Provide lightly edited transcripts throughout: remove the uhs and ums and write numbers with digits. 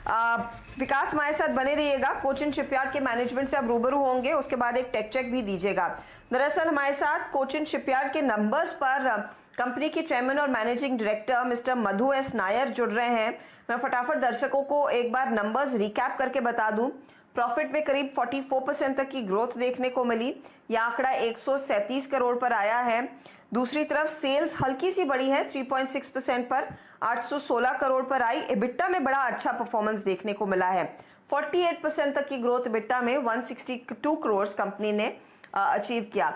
विकास हमारे साथ बने रहिएगा। कोचिन शिपयार्ड के मैनेजमेंट से आप रूबरू होंगे, उसके बाद एक टेक चेक भी दीजिएगा। दरअसल हमारे साथ कोचिन शिपयार्ड के नंबर्स पर कंपनी के चेयरमैन और मैनेजिंग डायरेक्टर मिस्टर मधु एस नायर जुड़ रहे हैं। मैं फटाफट दर्शकों को एक बार नंबर्स रिकैप करके बता दूं। प्रॉफिट में करीब 44% तक की ग्रोथ देखने को मिली। यह आंकड़ा 137 करोड़ पर आया है। दूसरी तरफ सेल्स हल्की सी बढ़ी है 3.6% पर 816 करोड़ पर आई। इबिट्टा में बड़ा अच्छा परफॉर्मेंस देखने को मिला है। 48% तक की ग्रोथ इबिट्टा में 162 करोड़ कंपनी ने अचीव किया।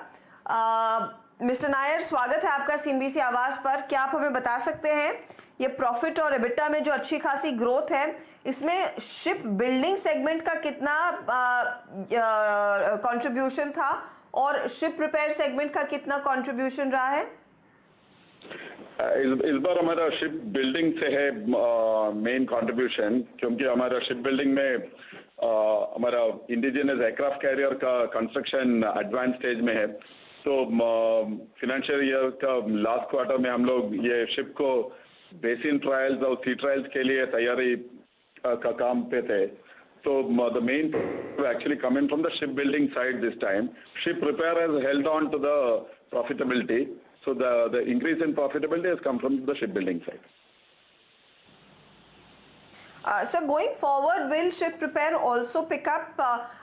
मिस्टर नायर, स्वागत है आपका सीएनबीसी आवाज पर। क्या आप हमें बता सकते हैं ये प्रॉफिट और इबिट्टा में जो अच्छी खासी ग्रोथ है, इसमें शिप बिल्डिंग सेगमेंट का कितना कंट्रीब्यूशन था और शिप रिपेयर सेगमेंट का कितना कंट्रीब्यूशन रहा है? इस बार हमारा शिप बिल्डिंग से है मेन कंट्रीब्यूशन, क्योंकि हमारा शिप बिल्डिंग में हमारा इंडिजिनस एयरक्राफ्ट कैरियर का कंस्ट्रक्शन एडवांस स्टेज में है। तो फिनेंशियल ईयर का लास्ट क्वार्टर में हम लोग ये शिप को बेसिन ट्रायल्स और सी ट्रायल्स के लिए तैयारी का काम पे थे। So the main actually coming from the shipbuilding side this time. Ship repair has held on to the profitability. So the increase in profitability has come from the shipbuilding side. So going forward, will ship repair also pick up?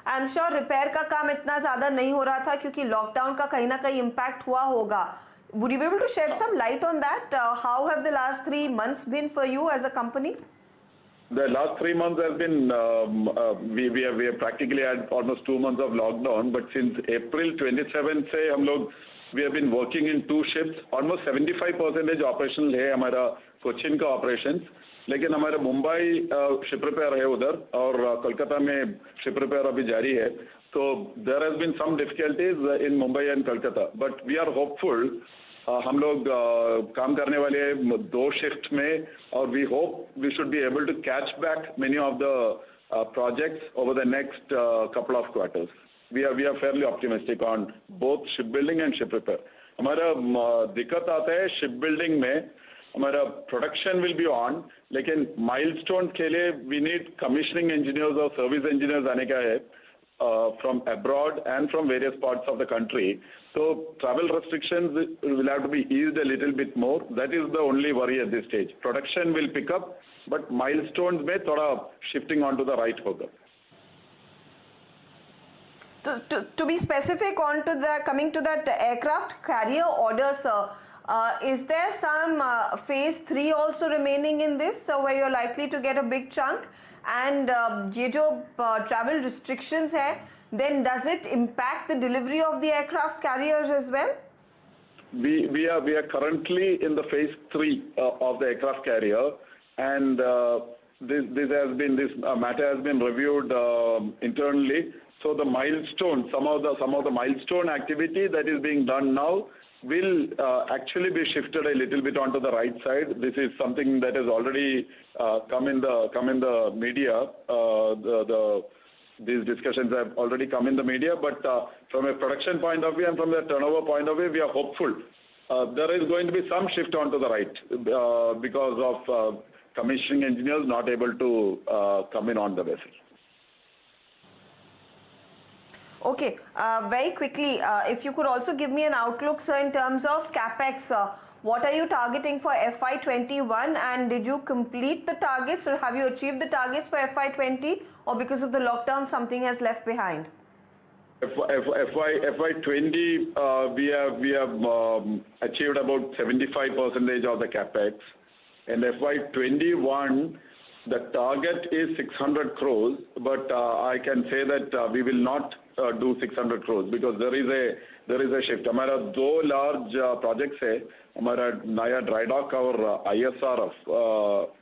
I'm sure repair का काम इतना ज़्यादा नहीं हो रहा था क्योंकि lockdown का कहीं ना कहीं impact हुआ होगा. Would you be able to shed some light on that? How have the last 3 months been for you as a company? The last 3 months has been, we have practically had almost 2 months of lockdown, but since April 27th से हम लोग we have been working in 2 ships. Almost 75% operational है हमारा कोचिन का operations, लेकिन हमारा Mumbai ship repair है उधर और कोलकाता में शिप रिपेयर अभी जारी है। So there has been some difficulties in Mumbai and Kolkata, but we are hopeful. हम लोग काम करने वाले हैं 2 शिफ्ट में और we hope we should be able to catch back many of the projects over the next couple of quarters. We are fairly optimistic on both shipbuilding and ship repair. हमारा दिक्कत आता है shipbuilding में, हमारा production will be on, लेकिन milestone के लिए we need commissioning engineers और service engineers आने का है from abroad and from various parts of the country. So travel restrictions will have to be eased a little bit more. That is the only worry at this stage. Production will pick up, but milestones में थोड़ा shifting onto the right होगा. To be specific on to the coming to that aircraft carrier orders, is there some phase 3 also remaining in this, where you're likely to get a big chunk? And ये जो travel restrictions है, then does it impact the delivery of the aircraft carriers as well? We are currently in the phase 3 of the aircraft carrier, and this matter has been reviewed internally. So the milestone, some of the milestone activity that is being done now will actually be shifted a little bit onto the right side. This is something that has already come in the media. These discussions have already come in the media, but from a production point of view and from the turnover point of view, we are hopeful. There is going to be some shift onto the right because of commissioning engineers not able to come in on the vessel. Okay, very quickly, if you could also give me an outlook, sir, in terms of capex. What are you targeting for FY21, and did you complete the targets, or have you achieved the targets for FY20, or because of the lockdown something has left behind? FY20 we have achieved about 75% of the capex, and FY21 the target is 600 crores, but I can say that we will not do 600 crores because there is a shift. हमारा 2 large projects है, हमारा नया dry dock और ISRF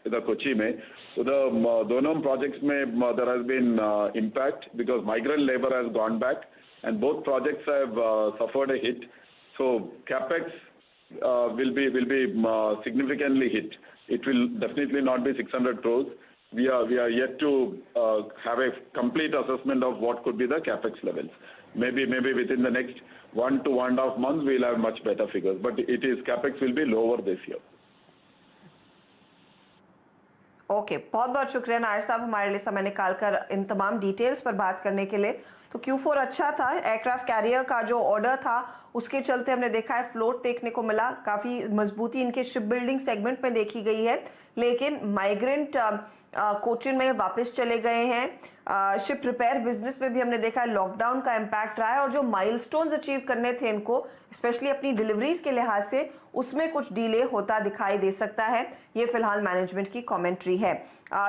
इधर कोची में. So the दोनों projects में there has been impact because migrant labor has gone back and both projects have suffered a hit. So capex will be significantly hit. It will definitely not be 600 crores. We are yet to have a complete assessment of what could be the capex levels. Maybe within the next 1 to 1.5 months we'll have much better figures. But capex will be lower this year. Okay, बहुत बहुत शुक्रिया नायर साहब हमारे लिए समय निकालकर इन तमाम details पर बात करने के लिए। तो Q4 अच्छा था, एयरक्राफ्ट कैरियर का जो ऑर्डर था उसके चलते हमने देखा है फ्लोट देखने को मिला, काफी मजबूती इनके शिप बिल्डिंग सेगमेंट में देखी गई है, लेकिन माइग्रेंट कोचिन में वापस चले गए हैं। शिप रिपेयर बिजनेस में भी हमने देखा है लॉकडाउन का इम्पैक्ट रहा है और जो माइलस्टोन्स अचीव करने थे इनको स्पेशली अपनी डिलीवरीज के लिहाज से उसमें कुछ डिले होता दिखाई दे सकता है। ये फिलहाल मैनेजमेंट की कमेंट्री है।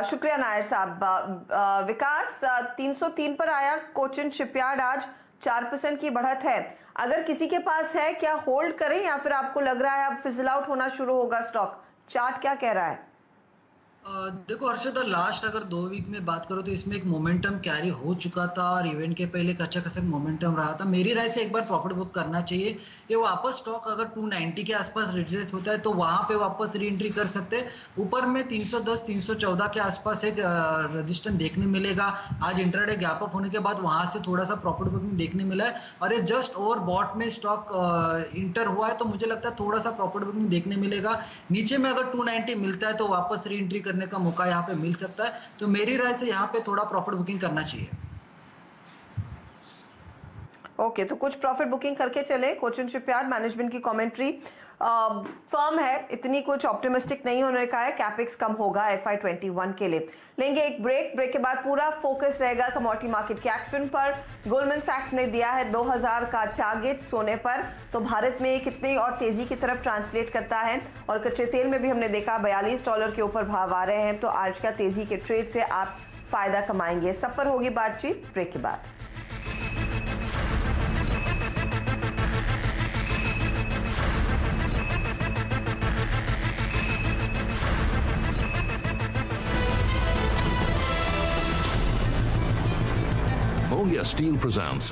शुक्रिया नायर साहब। विकास, 303 पर आया कोचिन शिपयार्ड, आज 4% की बढ़त है। अगर किसी के पास है क्या होल्ड करें या फिर आपको लग रहा है अब फिजल आउट होना शुरू होगा स्टॉक? चार्ट क्या कह रहा है? देखो हर्षद, लास्ट अगर 2 वीक में बात करो तो इसमें एक मोमेंटम कैरी हो चुका था और इवेंट के पहले एक अच्छा खासा मोमेंटम रहा था। मेरी राय से एक बार प्रॉफिट बुक करना चाहिए। ये वापस स्टॉक अगर 290 के आसपास रिट्रेस होता है तो वहां पे वापस री एंट्री कर सकते हैं। ऊपर में 310 314 के आसपास एक रजिस्टेंस देखने मिलेगा। आज इंट्राडे गैप अप होने के बाद वहां से थोड़ा सा प्रॉफिट बुकिंग देखने मिला है और ये जस्ट ओवर बॉट में स्टॉक इंटर हुआ है, तो मुझे लगता है थोड़ा सा प्रॉफिट बुकिंग देखने मिलेगा। नीचे में अगर 290 मिलता है तो वापस री एंट्री करने का मौका यहाँ पे मिल सकता है। तो मेरी राय से यहाँ पे थोड़ा प्रॉफिट बुकिंग करना चाहिए। ओके, तो कुछ प्रॉफिट बुकिंग करके चले। कोचिन शिपयार्ड मैनेजमेंट की कमेंट्री फर्म है, इतनी कुछ ऑप्टिमिस्टिक नहीं होने का है, कैपेक्स कम होगा FY21 के लिए। लेंगे एक ब्रेक के बाद पूरा फोकस रहेगा कमोडिटी मार्केट के एक्शन पर। गोल्डमैन सैक्स ने दिया है 2000 का टारगेट सोने पर, तो भारत में कितनी और तेजी की तरफ ट्रांसलेट करता है। और कच्चे तेल में भी हमने देखा $42 के ऊपर भाव आ रहे हैं, तो आज का तेजी के ट्रेड से आप फायदा कमाएंगे। सब पर होगी बातचीत ब्रेक के बाद। Mongia Steel presents